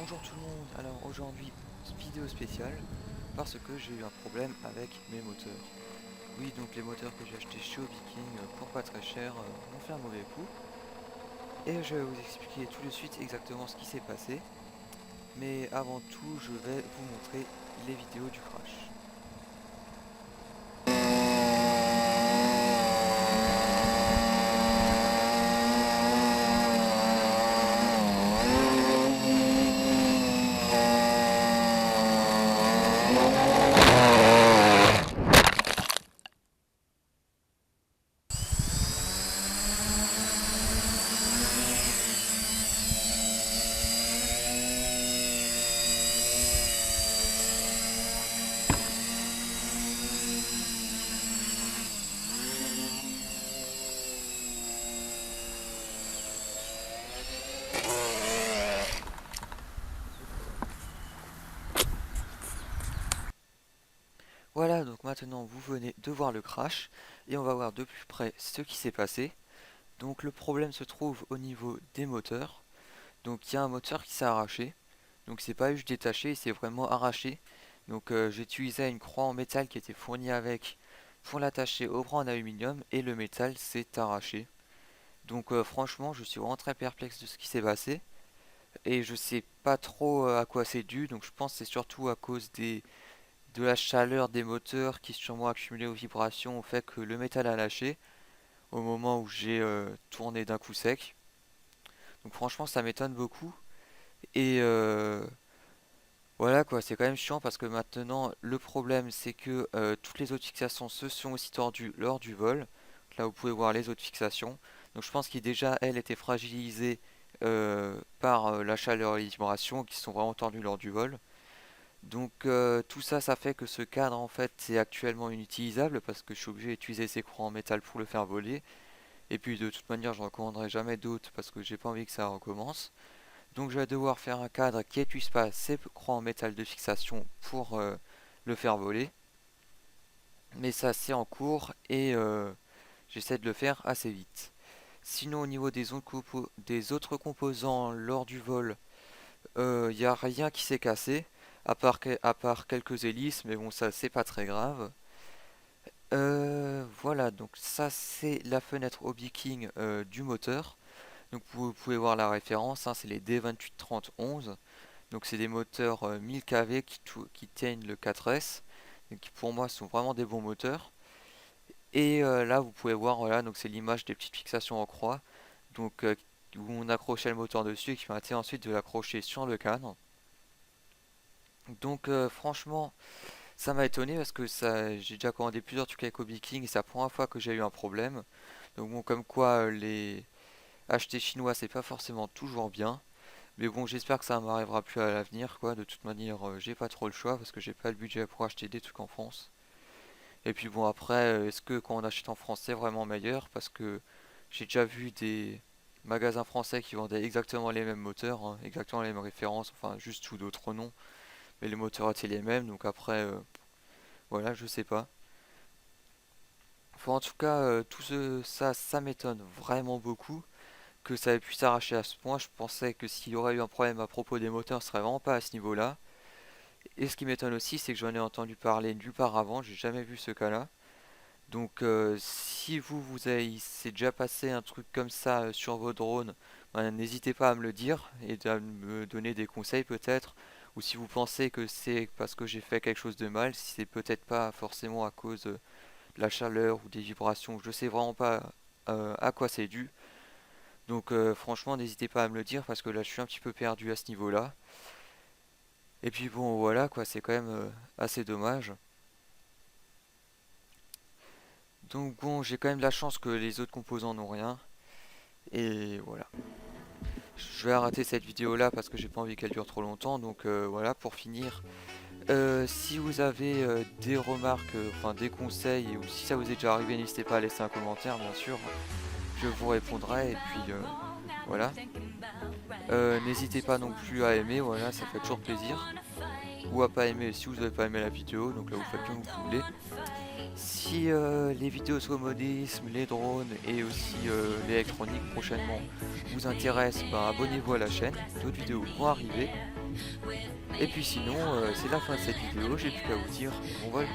Bonjour tout le monde, alors aujourd'hui vidéo spéciale parce que j'ai eu un problème avec mes moteurs. Oui, donc les moteurs que j'ai achetés chez Viking pour pas très cher m'ont fait un mauvais coup. Et je vais vous expliquer tout de suite exactement ce qui s'est passé. Mais avant tout, je vais vous montrer les vidéos du crash. Voilà, donc maintenant vous venez de voir le crash et on va voir de plus près ce qui s'est passé. Donc le problème se trouve au niveau des moteurs. Donc il y a un moteur qui s'est arraché. Donc c'est pas juste détaché, c'est vraiment arraché. Donc j'ai utilisé une croix en métal qui était fournie avec pour l'attacher au bras en aluminium et le métal s'est arraché. Donc franchement je suis vraiment très perplexe de ce qui s'est passé. Et je sais pas trop à quoi c'est dû. Donc je pense que c'est surtout à cause de la chaleur des moteurs qui sûrement accumulée aux vibrations au fait que le métal a lâché au moment où j'ai tourné d'un coup sec. Donc franchement ça m'étonne beaucoup. Et voilà quoi, c'est quand même chiant parce que maintenant le problème c'est que toutes les autres fixations se sont aussi tordues lors du vol. Là vous pouvez voir les autres fixations. Donc je pense qu'il déjà elles étaient fragilisées par la chaleur et les vibrations qui sont vraiment tordues lors du vol. Donc tout ça ça fait que ce cadre en fait c'est actuellement inutilisable parce que je suis obligé d'utiliser ces croix en métal pour le faire voler. Et puis de toute manière je ne recommanderai jamais d'autres parce que j'ai pas envie que ça recommence. Donc je vais devoir faire un cadre qui n'épuise pas ces croix en métal de fixation pour le faire voler. Mais ça c'est en cours et j'essaie de le faire assez vite. Sinon au niveau des autres composants lors du vol, il n'y a rien qui s'est cassé, à part quelques hélices, mais bon ça c'est pas très grave. Voilà, donc ça c'est la fenêtre au King du moteur. Donc vous pouvez voir la référence, hein, c'est les D283011. Donc c'est des moteurs 1000 kV qui tiennent le 4S, et qui pour moi sont vraiment des bons moteurs. Et là vous pouvez voir, voilà, donc c'est l'image des petites fixations en croix, donc où on accrochait le moteur dessus et qui permettait ensuite de l'accrocher sur le cadre. Donc franchement ça m'a étonné parce que ça, j'ai déjà commandé plusieurs trucs avec Hobby King et c'est la première fois que j'ai eu un problème. Donc bon comme quoi les acheter chinois c'est pas forcément toujours bien. Mais bon, j'espère que ça m'arrivera plus à l'avenir, quoi. De toute manière, j'ai pas trop le choix parce que j'ai pas le budget pour acheter des trucs en France. Et puis bon, après, est-ce que quand on achète en France, c'est vraiment meilleur? Parce que j'ai déjà vu des magasins français qui vendaient exactement les mêmes moteurs, hein, exactement les mêmes références, enfin juste sous d'autres noms, mais les moteurs étaient les mêmes. Donc après, voilà, je sais pas. Enfin, en tout cas, ça m'étonne vraiment beaucoup que ça ait pu s'arracher à ce point. Je pensais que s'il y aurait eu un problème à propos des moteurs, ce serait vraiment pas à ce niveau-là. Et ce qui m'étonne aussi, c'est que j'en ai entendu parler nulle part avant, j'ai jamais vu ce cas-là. Donc si vous avez, c'est déjà passé un truc comme ça sur vos drones, ben, n'hésitez pas à me le dire et à me donner des conseils peut-être. Ou si vous pensez que c'est parce que j'ai fait quelque chose de mal, si c'est peut-être pas forcément à cause de la chaleur ou des vibrations, je sais vraiment pas à quoi c'est dû. Donc franchement, n'hésitez pas à me le dire parce que là je suis un petit peu perdu à ce niveau-là. Et puis bon, voilà quoi, c'est quand même assez dommage. Donc bon, j'ai quand même de la chance que les autres composants n'ont rien. Et voilà. Je vais arrêter cette vidéo là parce que j'ai pas envie qu'elle dure trop longtemps. Donc voilà, pour finir. Si vous avez des remarques, enfin des conseils, ou si ça vous est déjà arrivé, n'hésitez pas à laisser un commentaire, bien sûr. Je vous répondrai. Et puis voilà. N'hésitez pas non plus à aimer, voilà, ça fait toujours plaisir. Ou à pas aimer si vous n'avez pas aimé la vidéo. Donc là, vous faites comme vous voulez. Si les vidéos sur le modélisme, les drones et aussi l'électronique prochainement vous intéressent, ben, abonnez-vous à la chaîne, d'autres vidéos vont arriver. Et puis sinon, c'est la fin de cette vidéo, j'ai plus qu'à vous dire bon vol.